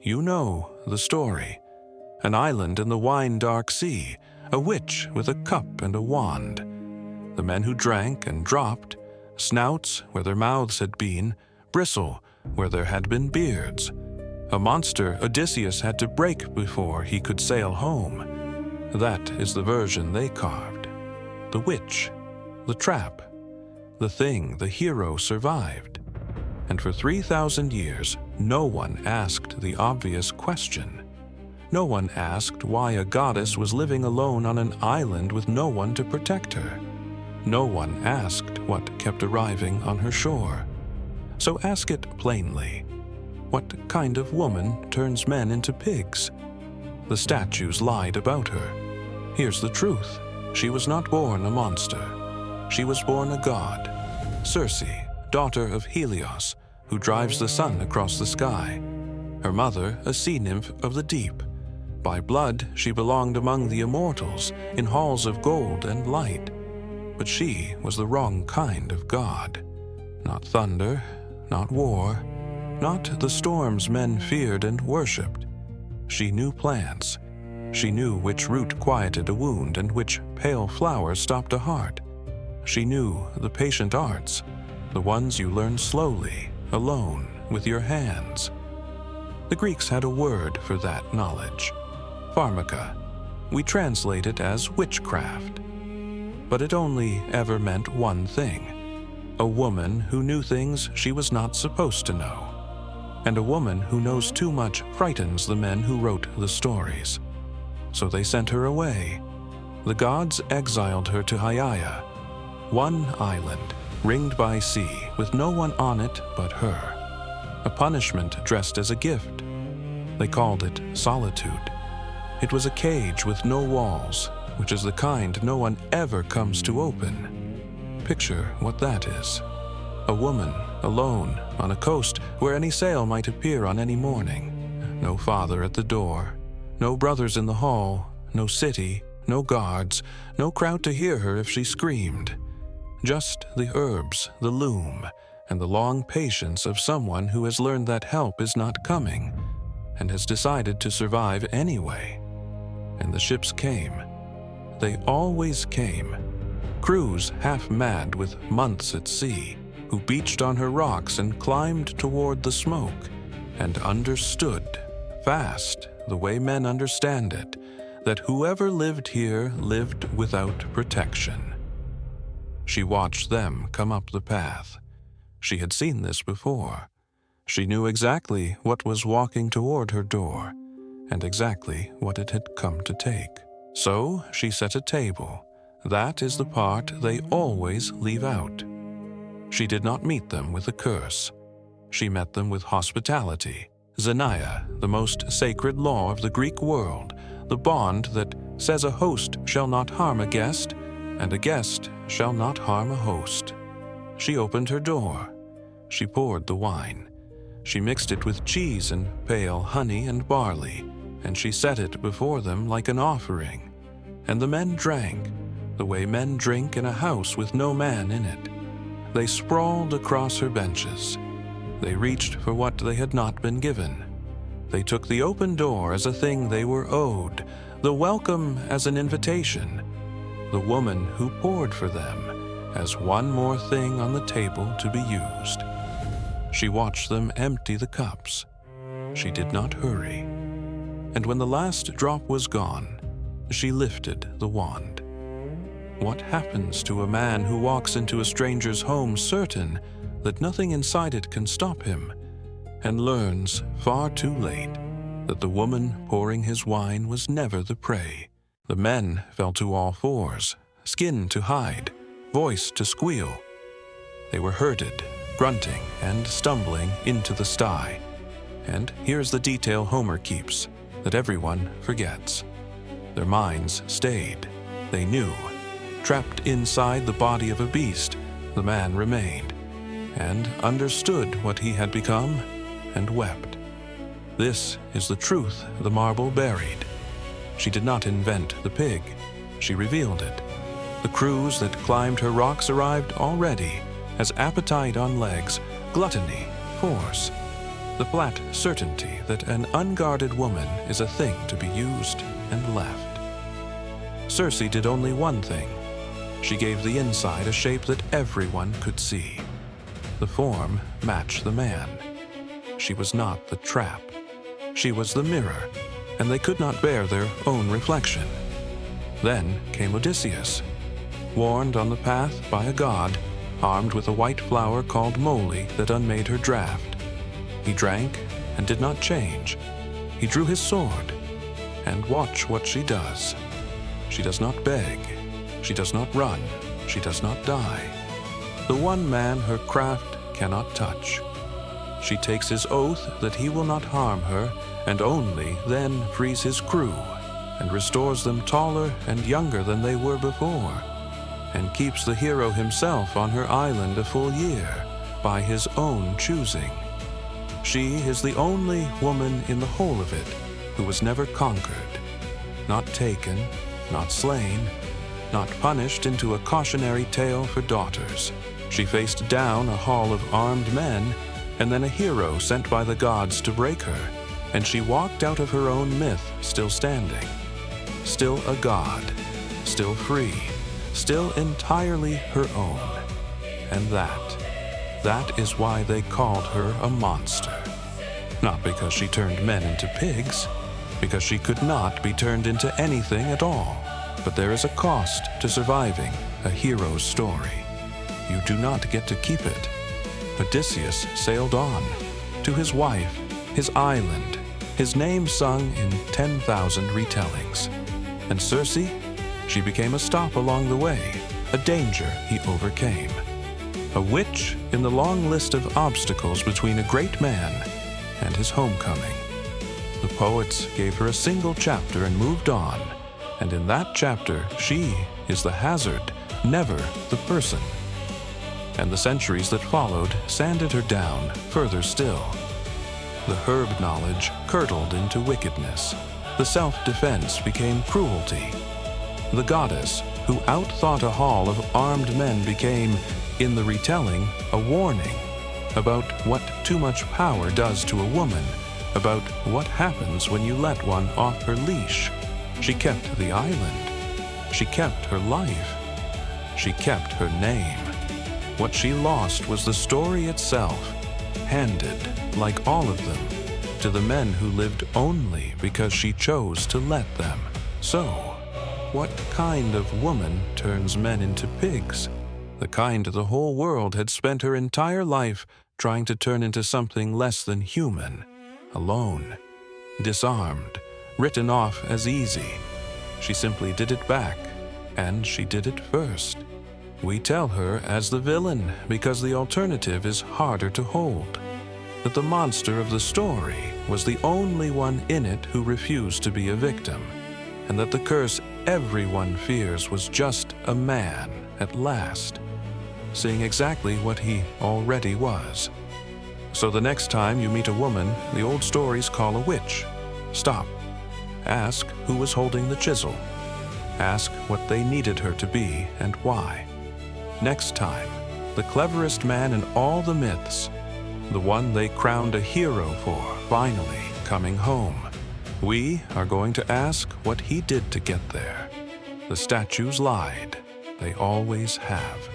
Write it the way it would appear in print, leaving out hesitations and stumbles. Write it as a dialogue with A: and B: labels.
A: You know the story. An island in the wine-dark sea, a witch with a cup and a wand. The men who drank and dropped, snouts where their mouths had been, bristle where there had been beards. A monster Odysseus had to break before he could sail home. That is the version they carved. The witch, the trap, the thing the hero survived. And for 3,000 years, no one asked the obvious question. No one asked why a goddess was living alone on an island with no one to protect her. No one asked what kept arriving on her shore. So ask it plainly. What kind of woman turns men into pigs? The statues lied about her. Here's the truth. She was not born a monster. She was born a god. Circe, daughter of Helios, who drives the sun across the sky. Her mother, a sea nymph of the deep. By blood, she belonged among the immortals, in halls of gold and light. But she was the wrong kind of god. Not thunder, not war, not the storms men feared and worshipped. She knew plants. She knew which root quieted a wound and which pale flower stopped a heart. She knew the patient arts, the ones you learn slowly, alone, with your hands. The Greeks had a word for that knowledge. Pharmaca. We translate it as witchcraft. But it only ever meant one thing. A woman who knew things she was not supposed to know. And a woman who knows too much frightens the men who wrote the stories. So they sent her away. The gods exiled her to Hyaya, one island, ringed by sea, with no one on it but her. A punishment dressed as a gift. They called it solitude. It was a cage with no walls, which is the kind no one ever comes to open. Picture what that is. A woman, alone, on a coast where any sail might appear on any morning. No father at the door, no brothers in the hall, no city, no guards, no crowd to hear her if she screamed. Just the herbs, the loom, and the long patience of someone who has learned that help is not coming, and has decided to survive anyway. And the ships came. They always came. Crews half mad with months at sea, who beached on her rocks and climbed toward the smoke, and understood, fast, the way men understand it, that whoever lived here lived without protection. She watched them come up the path. She had seen this before. She knew exactly what was walking toward her door, and exactly what it had come to take. So she set a table. That is the part they always leave out. She did not meet them with a curse. She met them with hospitality. Xenia, the most sacred law of the Greek world, the bond that says a host shall not harm a guest, and a guest shall not harm a host. She opened her door. She poured the wine. She mixed it with cheese and pale honey and barley, and she set it before them like an offering. And the men drank, the way men drink in a house with no man in it. They sprawled across her benches. They reached for what they had not been given. They took the open door as a thing they were owed, the welcome as an invitation, the woman who poured for them as one more thing on the table to be used. She watched them empty the cups. She did not hurry. And when the last drop was gone, she lifted the wand. What happens to a man who walks into a stranger's home certain that nothing inside it can stop him, and learns far too late that the woman pouring his wine was never the prey? The men fell to all fours, skin to hide, voice to squeal. They were herded, grunting and stumbling into the sty. And here's the detail Homer keeps, that everyone forgets. Their minds stayed. They knew. Trapped inside the body of a beast, the man remained, and understood what he had become, and wept. This is the truth the marble buried. She did not invent the pig. She revealed it. The crews that climbed her rocks arrived already, as appetite on legs, gluttony, force. the flat certainty that an unguarded woman is a thing to be used and left. Circe did only one thing. She gave the inside a shape that everyone could see. The form matched the man. She was not the trap. She was the mirror, and they could not bear their own reflection. Then came Odysseus, warned on the path by a god, armed with a white flower called moly that unmade her draft. He drank and did not change. He drew his sword, and watch what she does. She does not beg. She does not run. She does not die. The one man her craft cannot touch. She takes his oath that he will not harm her, and only then frees his crew, and restores them taller and younger than they were before, and keeps the hero himself on her island a full year, by his own choosing. She is the only woman in the whole of it who was never conquered, not taken, not slain, not punished into a cautionary tale for daughters. She faced down a hall of armed men, and then a hero sent by the gods to break her, and she walked out of her own myth still standing, still a god, still free, still entirely her own. And that is why they called her a monster. Not because she turned men into pigs, because she could not be turned into anything at all. But there is a cost to surviving a hero's story. You do not get to keep it. Odysseus sailed on, to his wife, his island, his name sung in 10,000 retellings. And Circe, she became a stop along the way, a danger he overcame. A witch in the long list of obstacles between a great man and his homecoming. The poets gave her a single chapter and moved on, and in that chapter she is the hazard, never the person. And the centuries that followed sanded her down further still. The herb knowledge curdled into wickedness. The self-defense became cruelty. The goddess who outthought a hall of armed men became, in the retelling, a warning about what too much power does to a woman, about what happens when you let one off her leash. She kept the island. She kept her life. She kept her name. What she lost was the story itself, handed, like all of them, to the men who lived only because she chose to let them. So, what kind of woman turns men into pigs? The kind the whole world had spent her entire life trying to turn into something less than human, alone, disarmed, written off as easy. She simply did it back, and she did it first. We tell her as the villain because the alternative is harder to hold. That the monster of the story was the only one in it who refused to be a victim, and that the curse everyone fears was just a man at last, seeing exactly what he already was. So the next time you meet a woman the old stories call a witch, stop. Ask who was holding the chisel. Ask what they needed her to be and why. Next time, the cleverest man in all the myths, the one they crowned a hero for, finally coming home. We are going to ask what he did to get there. The statues lied. They always have.